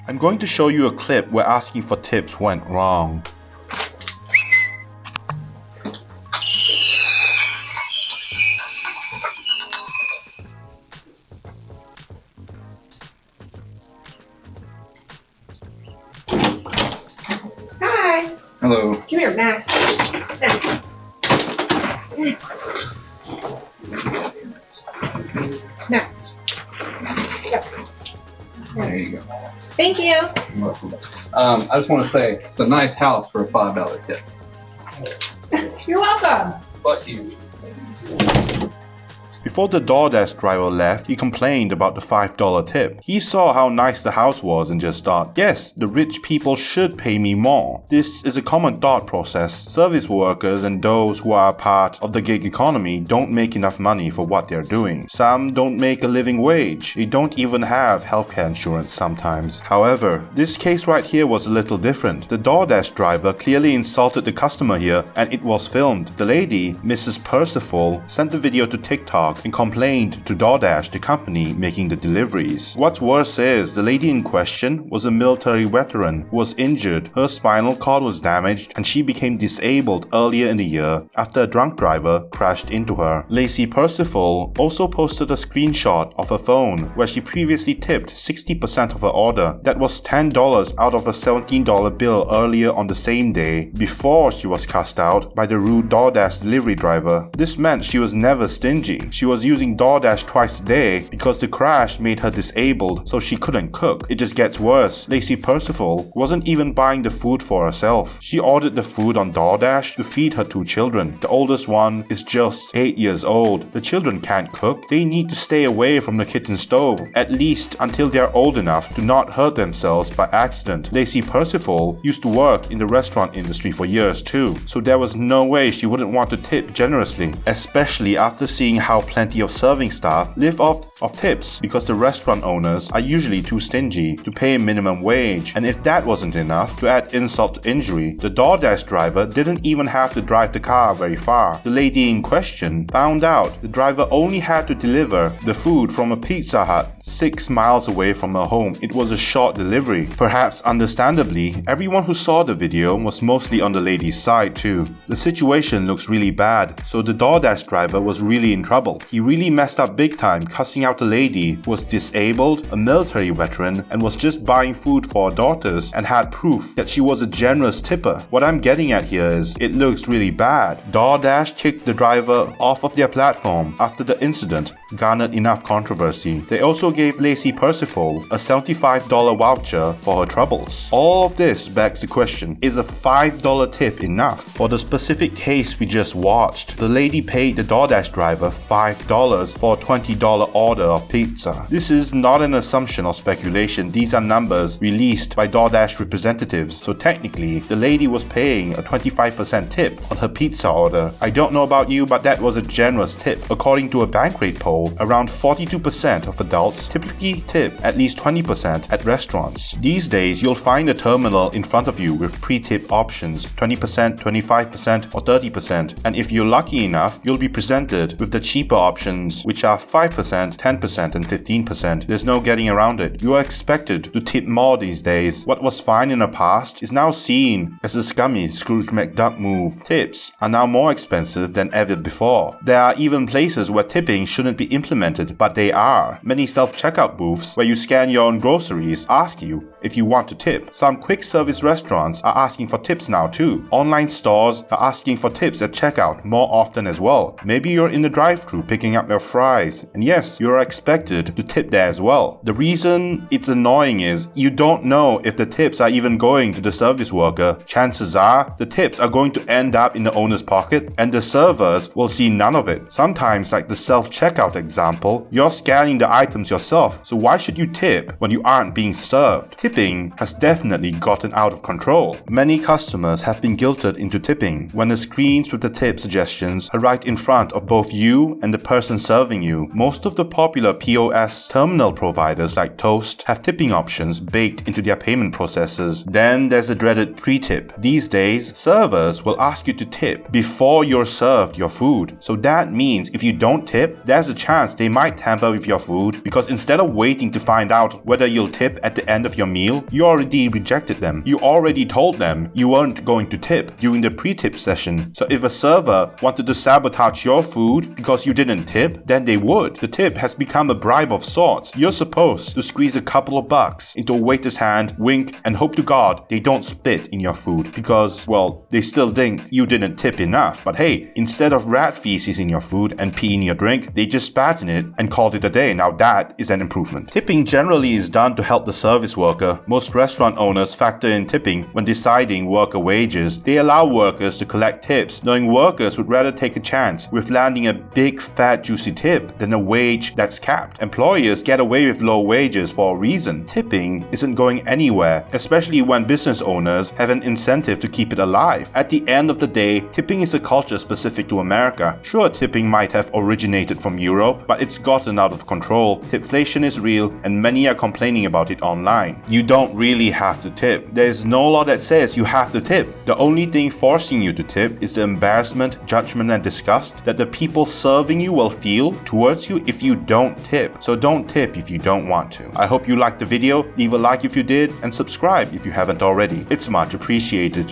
I'm going to show you a clip where asking for tips went wrong. Hi. Hello. Come here, Max. Next. There you go. Thank you. You're welcome. I just want to say it's a nice house for a $5 tip. You're welcome. Fuck you. Before the DoorDash driver left, he complained about the $5 tip. He saw how nice the house was and just thought, yes, the rich people should pay me more. This is a common thought process. Service workers and those who are part of the gig economy don't make enough money for what they're doing. Some don't make a living wage. They don't even have healthcare insurance sometimes. However, this case right here was a little different. The DoorDash driver clearly insulted the customer here, and it was filmed. The lady, Mrs. Purciful, sent the video to TikTok and complained to DoorDash, the company making the deliveries. What's worse is, the lady in question was a military veteran who was injured, her spinal cord was damaged, and she became disabled earlier in the year after a drunk driver crashed into her. Lacey Purciful also posted a screenshot of her phone where she previously tipped 60% of her order. That was $10 out of a $17 bill earlier on the same day, before she was cussed out by the rude DoorDash delivery driver. This meant she was never stingy. She was using DoorDash twice a day because the crash made her disabled, so she couldn't cook. It just gets worse. Lacey Purciful wasn't even buying the food for herself. She ordered the food on DoorDash to feed her 2 children. The oldest one is just 8 years old. The children can't cook. They need to stay away from the kitchen stove, at least until they're old enough to not hurt themselves by accident. Lacey Purciful used to work in the restaurant industry for years too, so there was no way she wouldn't want to tip generously, especially after seeing how plenty of serving staff live off of tips because the restaurant owners are usually too stingy to pay a minimum wage. And if that wasn't enough, to add insult to injury, the DoorDash driver didn't even have to drive the car very far. The lady in question found out the driver only had to deliver the food from a Pizza Hut 6 miles away from her home. It was a short delivery. Perhaps understandably, everyone who saw the video was mostly on the lady's side too. The situation looks really bad, so the DoorDash driver was really in trouble. He really messed up big time, cussing out a lady who was disabled, a military veteran, and was just buying food for her daughters and had proof that she was a generous tipper. What I'm getting at here is, it looks really bad. DoorDash kicked the driver off of their platform after the incident garnered enough controversy. They also gave Lacey Purciful a $75 voucher for her troubles. All of this begs the question, is a $5 tip enough? For the specific case we just watched, the lady paid the DoorDash driver $5 for a $20 order of pizza. This is not an assumption or speculation. These are numbers released by DoorDash representatives. So technically, the lady was paying a 25% tip on her pizza order. I don't know about you, but that was a generous tip. According to a Bankrate poll, around 42% of adults typically tip at least 20% at restaurants. These days, you'll find a terminal in front of you with pre-tip options, 20%, 25%, or 30%. And if you're lucky enough, you'll be presented with the cheaper options, which are 5%, 10%, and 15%. There's no getting around it. You are expected to tip more these days. What was fine in the past is now seen as a scummy Scrooge McDuck move. Tips are now more expensive than ever before. There are even places where tipping shouldn't be implemented, but they are. Many self-checkout booths where you scan your own groceries ask you if you want to tip. Some quick service restaurants are asking for tips now too. Online stores are asking for tips at checkout more often as well. Maybe you're in the drive-thru picking up your fries, and yes, you're expected to tip there as well. The reason it's annoying is you don't know if the tips are even going to the service worker. Chances are the tips are going to end up in the owner's pocket, and the servers will see none of it. Sometimes, like the self-checkout example, you're scanning the items yourself, so why should you tip when you aren't being served? Tipping has definitely gotten out of control. Many customers have been guilted into tipping when the screens with the tip suggestions are right in front of both you and and the person serving you. Most of the popular POS terminal providers like Toast have tipping options baked into their payment processes. Then there's the dreaded pre-tip. These days, servers will ask you to tip before you're served your food. So that means if you don't tip, there's a chance they might tamper with your food, because instead of waiting to find out whether you'll tip at the end of your meal, you already rejected them. You already told them you weren't going to tip during the pre-tip session. So if a server wanted to sabotage your food because you didn't tip, then they would. The tip has become a bribe of sorts. You're supposed to squeeze a couple of bucks into a waiter's hand, wink, and hope to God they don't spit in your food because, well, they still think you didn't tip enough. But hey, instead of rat feces in your food and pee in your drink, they just spat in it and called it a day. Now that is an improvement. Tipping generally is done to help the service worker. Most restaurant owners factor in tipping when deciding worker wages. They allow workers to collect tips, knowing workers would rather take a chance with landing a big fat juicy tip than a wage that's capped. Employers get away with low wages for a reason. Tipping isn't going anywhere, especially when business owners have an incentive to keep it alive. At the end of the day, tipping is a culture specific to America. Sure, tipping might have originated from Europe, but it's gotten out of control. Tipflation is real, and many are complaining about it online. You don't really have to tip. There's no law that says you have to tip. The only thing forcing you to tip is the embarrassment, judgment, and disgust that the people serving you will feel towards you if you don't tip. So don't tip if you don't want to. I hope you liked the video. Leave a like if you did, and subscribe if you haven't already. It's much appreciated.